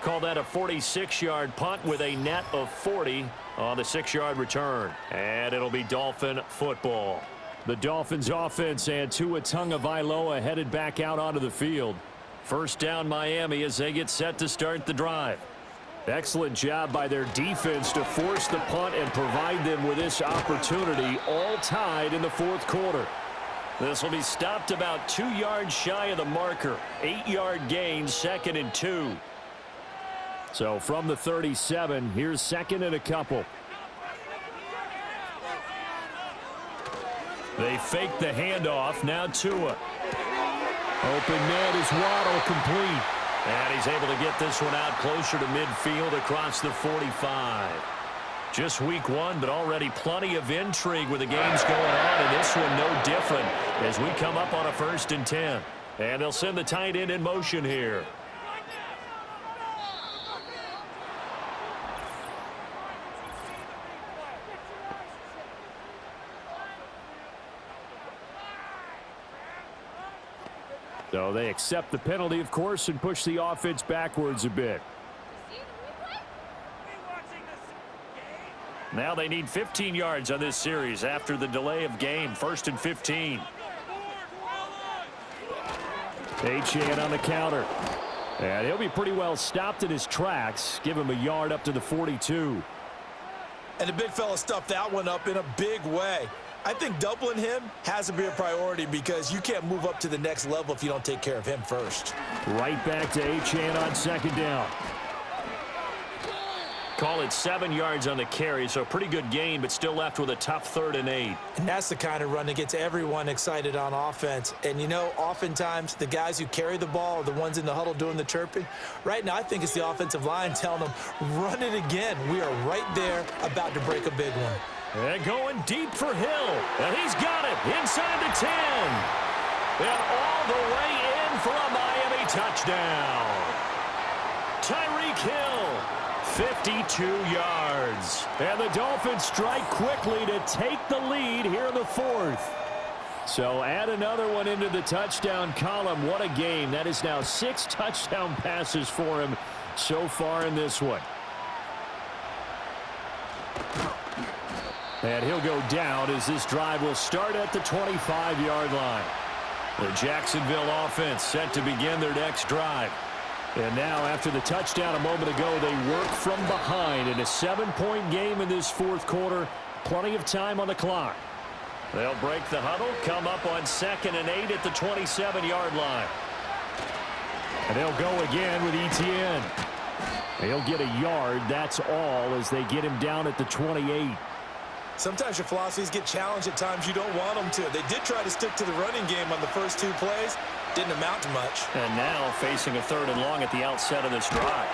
Call that a 46-yard punt with a net of 40 on the 6-yard return. And it'll be Dolphin football. The Dolphins offense and Tua Tagovailoa headed back out onto the field. First down Miami as they get set to start the drive. Excellent job by their defense to force the punt and provide them with this opportunity, all tied in the fourth quarter. This will be stopped about 2 yards shy of the marker. 8-yard gain, 2nd and 2. So from the 37, here's 2nd and a couple. They fake the handoff. Now Tua. Open net is Waddle, complete. And he's able to get this one out closer to midfield across the 45. Just week 1, but already plenty of intrigue with the games going on, and this one no different as we come up on a 1st and 10. And they'll send the tight end in motion here. So they accept the penalty, of course, and push the offense backwards a bit. Now they need 15 yards on this series after the delay of game. 1st and 15. Achane on the counter. And he'll be pretty well stopped in his tracks. Give him a yard up to the 42. And the big fella stuffed that one up in a big way. I think doubling him has to be a priority because you can't move up to the next level if you don't take care of him first. Right back to Achane on 2nd down. Call it 7 yards on the carry, so pretty good gain, but still left with a tough 3rd and 8. And that's the kind of run that gets everyone excited on offense. And, you know, oftentimes the guys who carry the ball are the ones in the huddle doing the chirping. Right now, I think it's the offensive line telling them, run it again. We are right there about to break a big one. And going deep for Hill. And he's got it inside the 10. And all the way in for a Miami touchdown. Tyreek Hill, 52 yards. And the Dolphins strike quickly to take the lead here in the fourth. So add another one into the touchdown column. What a game. That is now 6 touchdown passes for him so far in this one. And he'll go down as this drive will start at the 25-yard line. The Jacksonville offense set to begin their next drive. And now, after the touchdown a moment ago, they work from behind in a 7-point game in this fourth quarter. Plenty of time on the clock. They'll break the huddle, come up on 2nd and 8 at the 27-yard line. And they'll go again with Etienne. They'll get a yard, that's all, as they get him down at the 28. Sometimes your philosophies get challenged at times you don't want them to. They did try to stick to the running game on the first 2 plays. Didn't amount to much. And now facing a 3rd and long at the outset of this drive.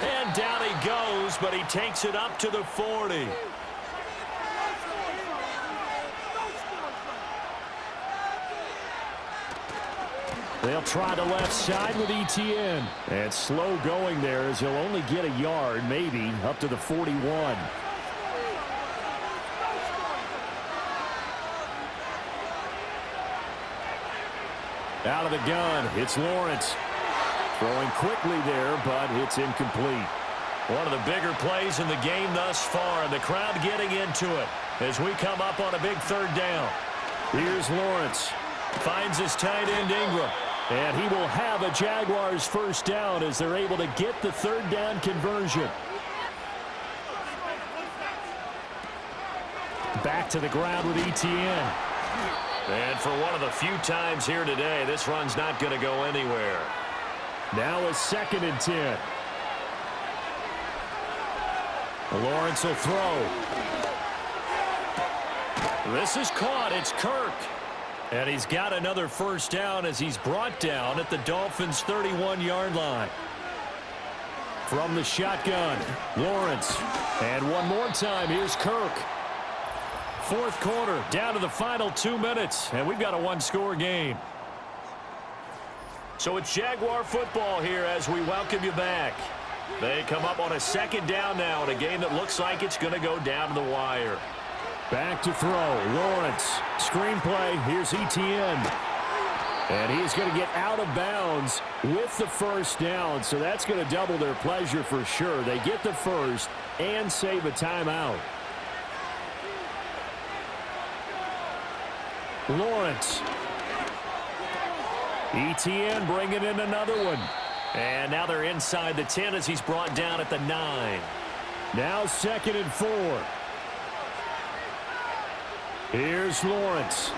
And down he goes, but he takes it up to the 40. They'll try the left side with Etienne. And slow going there as he'll only get a yard, maybe, up to the 41. Out of the gun, it's Lawrence. Throwing quickly there, but it's incomplete. One of the bigger plays in the game thus far, and the crowd getting into it as we come up on a big 3rd down. Here's Lawrence. Finds his tight end Ingram. And he will have a Jaguars first down as they're able to get the 3rd down conversion. Back to the ground with Etienne. And for one of the few times here today, this run's not going to go anywhere. Now a 2nd and 10. Lawrence will throw. This is caught. It's Kirk. And he's got another first down as he's brought down at the Dolphins' 31-yard line. From the shotgun, Lawrence. And one more time, here's Kirk. Fourth quarter, down to the final 2 minutes, and we've got a one-score game. So it's Jaguar football here as we welcome you back. They come up on a 2nd down now in a game that looks like it's going to go down to the wire. Back to throw, Lawrence. Screenplay, here's Etienne. And he's going to get out of bounds with the first down, so that's going to double their pleasure for sure. They get the first and save a timeout. Lawrence. Etienne bringing in another one. And now they're inside the 10 as he's brought down at the 9. Now 2nd and 4. Here's Lawrence.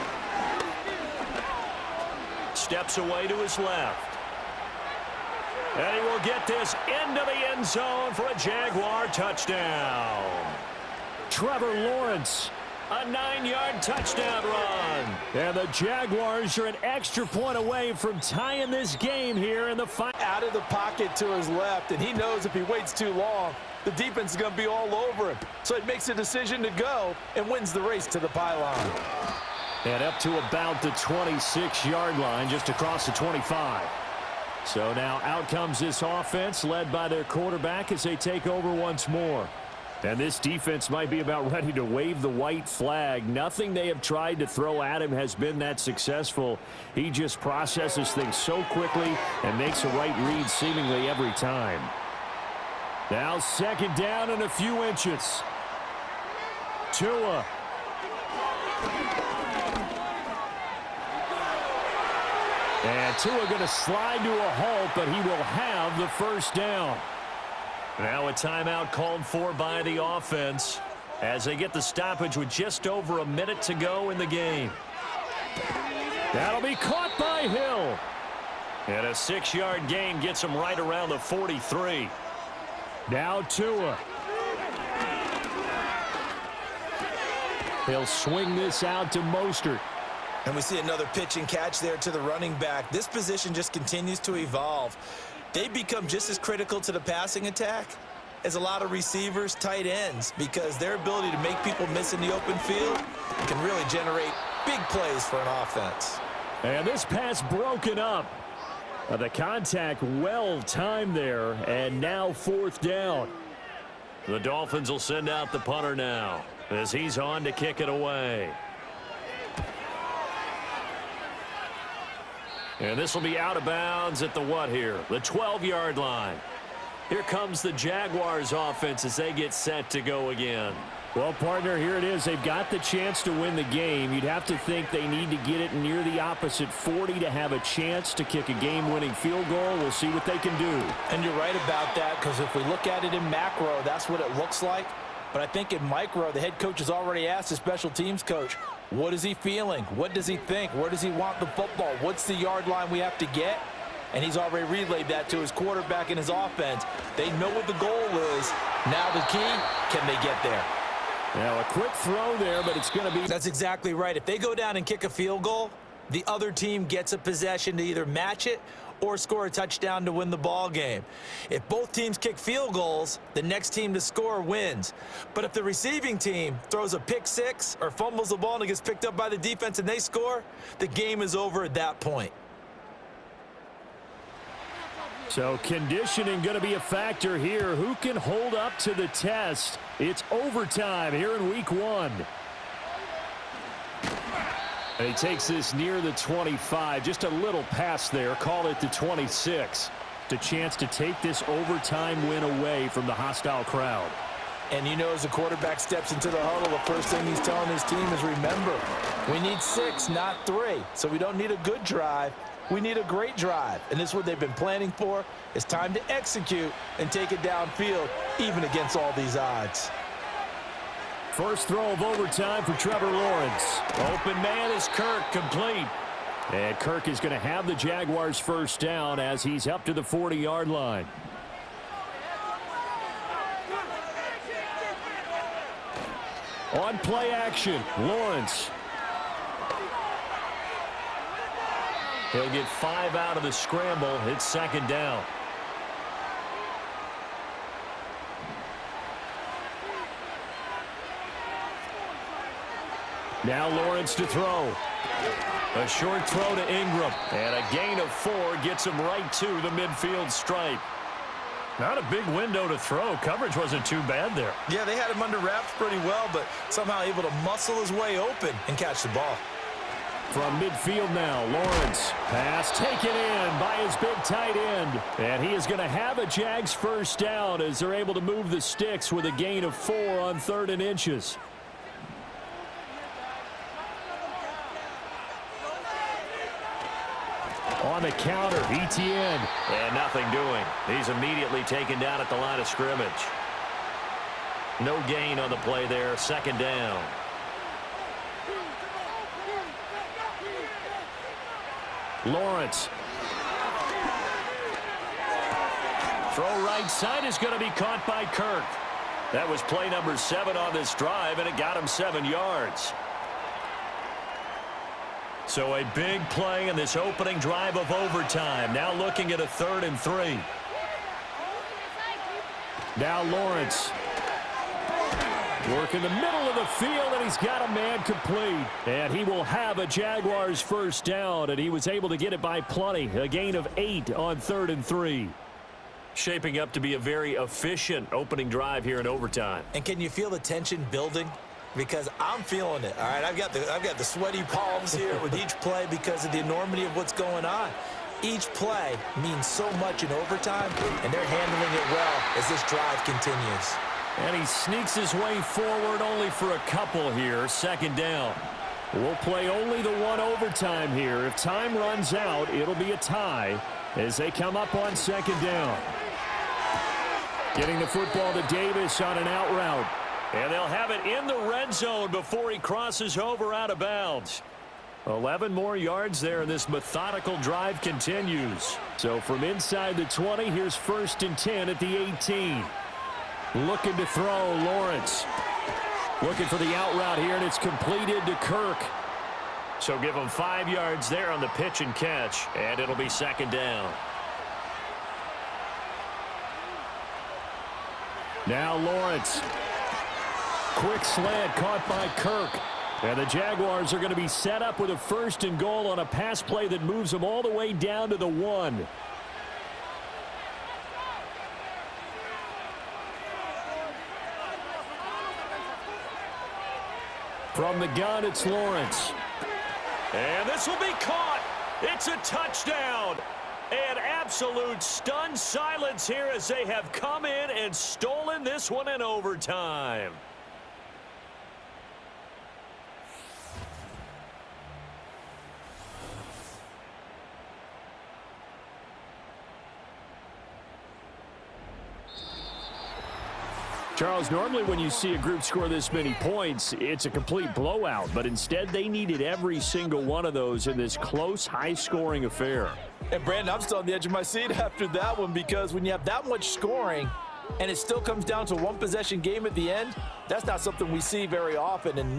Steps away to his left. And he will get this into the end zone for a Jaguar touchdown. Trevor Lawrence. A 9-yard touchdown run. And the Jaguars are an extra point away from tying this game here in the final. Out of the pocket to his left, and he knows if he waits too long, the defense is going to be all over him. So he makes a decision to go and wins the race to the pylon. And up to about the 26-yard line, just across the 25. So now out comes this offense, led by their quarterback as they take over once more. And this defense might be about ready to wave the white flag. Nothing they have tried to throw at him has been that successful. He just processes things so quickly and makes a right read seemingly every time. Now 2nd down and a few inches. Tua. And Tua going to slide to a halt, but he will have the first down. Now a timeout called for by the offense as they get the stoppage with just over a minute to go in the game. That'll be caught by Hill. And a 6-yard gain gets him right around the 43. Now Tua. He'll swing this out to Mostert. And we see another pitch and catch there to the running back. This position just continues to evolve. They become just as critical to the passing attack as a lot of receivers, tight ends, because their ability to make people miss in the open field can really generate big plays for an offense. And this pass broken up. The contact well timed there, and now 4th down. The Dolphins will send out the punter now as he's on to kick it away. And this will be out of bounds at the what here? The 12-yard line. Here comes the Jaguars offense as they get set to go again. Well, partner, here it is. They've got the chance to win the game. You'd have to think they need to get it near the opposite 40 to have a chance to kick a game-winning field goal. We'll see what they can do. And you're right about that, because if we look at it in macro, that's what it looks like. But I think in micro, the head coach has already asked the special teams coach, what is he feeling? What does he think? Where does he want the football? What's the yard line we have to get? And he's already relayed that to his quarterback and his offense. They know what the goal is. Now the key, can they get there? Now a quick throw there, but it's going to be... That's exactly right. If they go down and kick a field goal, the other team gets a possession to either match it or score a touchdown to win the ball game. If both teams kick field goals, the next team to score wins. But if the receiving team throws a pick six or fumbles the ball and it gets picked up by the defense and they score, the game is over at that point. So conditioning going to be a factor here. Who can hold up to the test? It's overtime here in week 1. And he takes this near the 25. Just a little pass there. Call it the 26. A chance to take this overtime win away from the hostile crowd. And you know, as the quarterback steps into the huddle, the first thing he's telling his team is, remember, we need 6, not 3. So we don't need a good drive. We need a great drive. And this is what they've been planning for. It's time to execute and take it downfield, even against all these odds. First throw of overtime for Trevor Lawrence. Open man is Kirk, complete. And Kirk is going to have the Jaguars first down as he's up to the 40-yard line. On play action, Lawrence. He'll get 5 out of the scramble. It's second down. Now Lawrence to throw. A short throw to Ingram. And a gain of 4 gets him right to the midfield stripe. Not a big window to throw. Coverage wasn't too bad there. Yeah, they had him under wraps pretty well, but somehow able to muscle his way open and catch the ball. From midfield now, Lawrence. Pass taken in by his big tight end. And he is going to have a Jags first down as they're able to move the sticks with a gain of 4 on 3rd and inches. On the counter, ETN. And nothing doing. He's immediately taken down at the line of scrimmage. No gain on the play there. Second down. Lawrence. Throw right side is going to be caught by Kirk. That was play number 7 on this drive, and it got him 7 yards. So a big play in this opening drive of overtime. Now looking at a 3rd and 3. Now Lawrence. Work in the middle of the field, and he's got a man complete. And he will have a Jaguars first down, and he was able to get it by plenty. A gain of 8 on 3rd and 3. Shaping up to be a very efficient opening drive here in overtime. And can you feel the tension building? Because I'm feeling it. All right, I've got the sweaty palms here with each play because of the enormity of what's going on. Each play means so much in overtime, and they're handling it well as this drive continues. And he sneaks his way forward only for a couple here. Second down. We'll play only the 1 overtime here. If time runs out, it'll be a tie as they come up on second down. Getting the football to Davis on an out route. And they'll have it in the red zone before he crosses over out of bounds. 11 more yards there, and this methodical drive continues. So from inside the 20, here's 1st and 10 at the 18. Looking to throw, Lawrence. Looking for the out route here, and it's completed to Kirk. So give him 5 yards there on the pitch and catch, and it'll be second down. Now Lawrence. Quick slant caught by Kirk. And the Jaguars are going to be set up with a 1st and goal on a pass play that moves them all the way down to the 1. From the gun, it's Lawrence. And this will be caught. It's a touchdown. And absolute stunned silence here as they have come in and stolen this one in overtime. Charles, normally when you see a group score this many points, it's a complete blowout, but instead they needed every single one of those in this close, high-scoring affair. And Brandon, I'm still on the edge of my seat after that one, because when you have that much scoring and it still comes down to one possession game at the end, that's not something we see very often. And